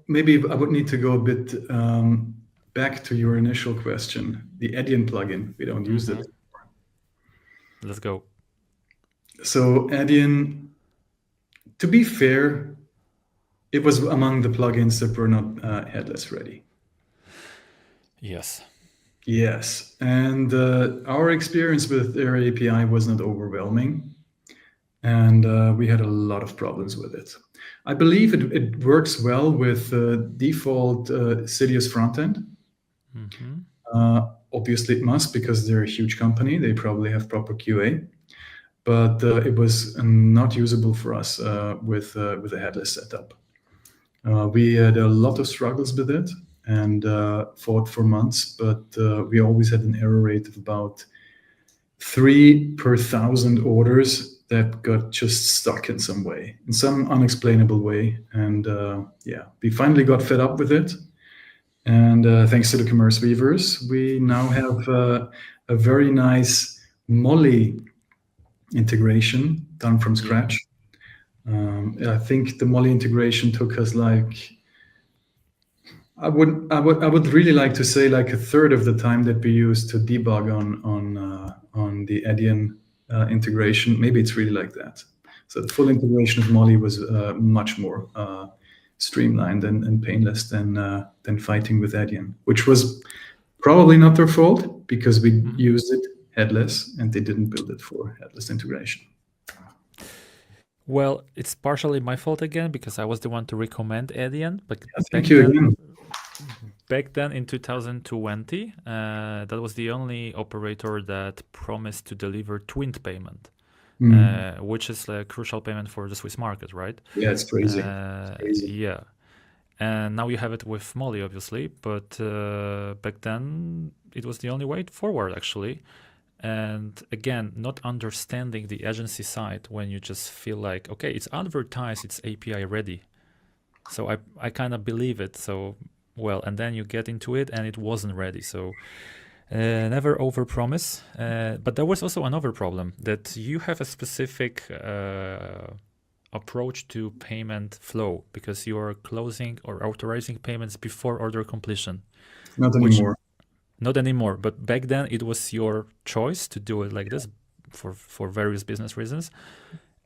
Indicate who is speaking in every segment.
Speaker 1: Maybe I would need to go a bit back to your initial question, the Adyen plugin. We don't use that anymore.
Speaker 2: Let's go.
Speaker 1: So Adyen, to be fair, it was among the plugins that were not headless ready.
Speaker 2: Yes.
Speaker 1: Yes, and our experience with their API was not overwhelming, and we had a lot of problems with it. I believe it works well with default Sylius frontend. Obviously, it must, because they're a huge company. They probably have proper QA, but it was not usable for us with a headless setup. We had a lot of struggles with it and fought for months, but we always had an error rate of about 3 per 1,000 orders that got just stuck in some way, in some unexplainable way. And yeah, we finally got fed up with it. And thanks to the Commerce Weavers, we now have a very nice Molly integration done from scratch. I think the Molly integration took us like, I would really like to say like a third of the time that we used to debug on the Adyen integration. Maybe it's really like that. So the full integration of Molly was much more streamlined and painless than fighting with Adyen, which was probably not their fault, because we used it headless and they didn't build it for headless integration.
Speaker 2: Well, it's partially my fault again, because I was the one to recommend Adyen. But
Speaker 1: thank you again.
Speaker 2: Back then in 2020, that was the only operator that promised to deliver Twint payment, which is a crucial payment for the Swiss market, right?
Speaker 1: Yeah, it's crazy. It's crazy.
Speaker 2: Yeah. And now you have it with Molly, obviously. But back then, it was the only way forward, actually. And again, not understanding the agency side when you just feel like, okay, it's advertised, it's API ready. So I kind of believe it. So, well, and then you get into it and it wasn't ready. So never overpromise. But there was also another problem, that you have a specific approach to payment flow, because you are closing or authorizing payments before order completion.
Speaker 1: Not anymore.
Speaker 2: Not anymore, but back then it was your choice to do it like this for various business reasons,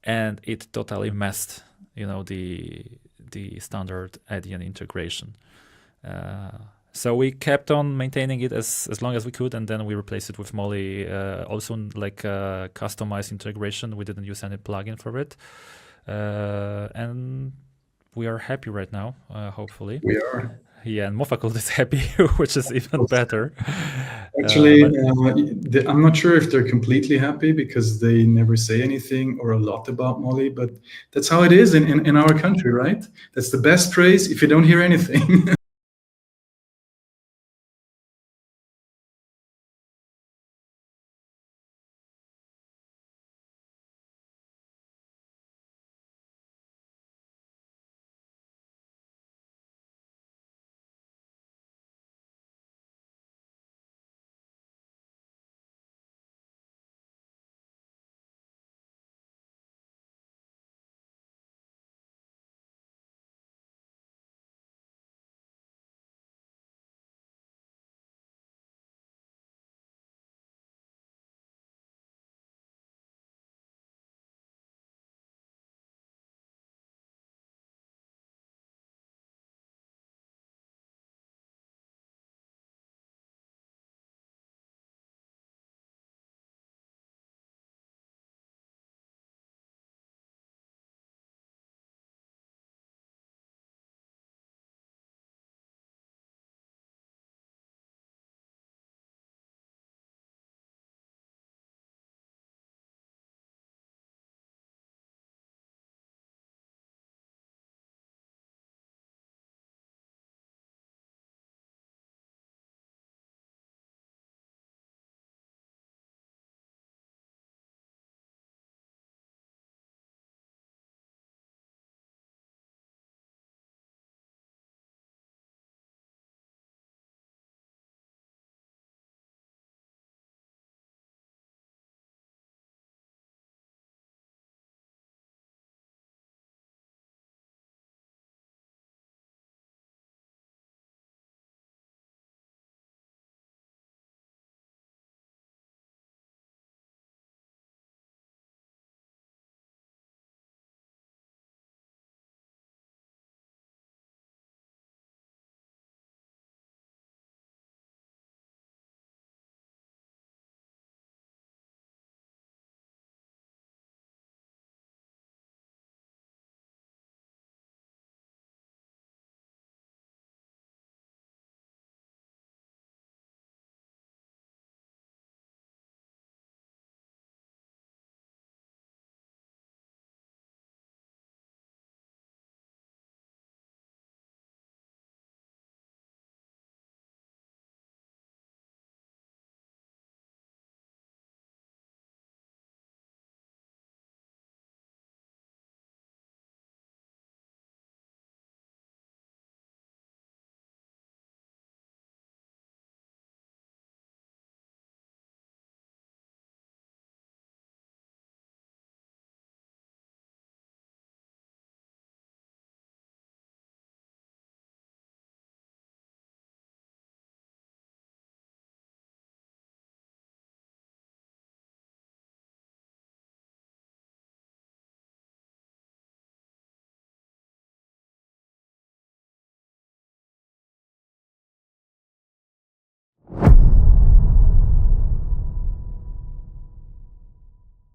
Speaker 2: and it totally messed, the standard Adyen integration. So we kept on maintaining it as long as we could, and then we replaced it with Molly. Also, like customized integration, we didn't use any plugin for it, and we are happy right now. Hopefully,
Speaker 1: we are.
Speaker 2: Yeah, and Mofakul is happy, which is even better.
Speaker 1: Actually, I'm not sure if they're completely happy, because they never say anything or a lot about Molly, but that's how it is in our country, right? That's the best praise if you don't hear anything.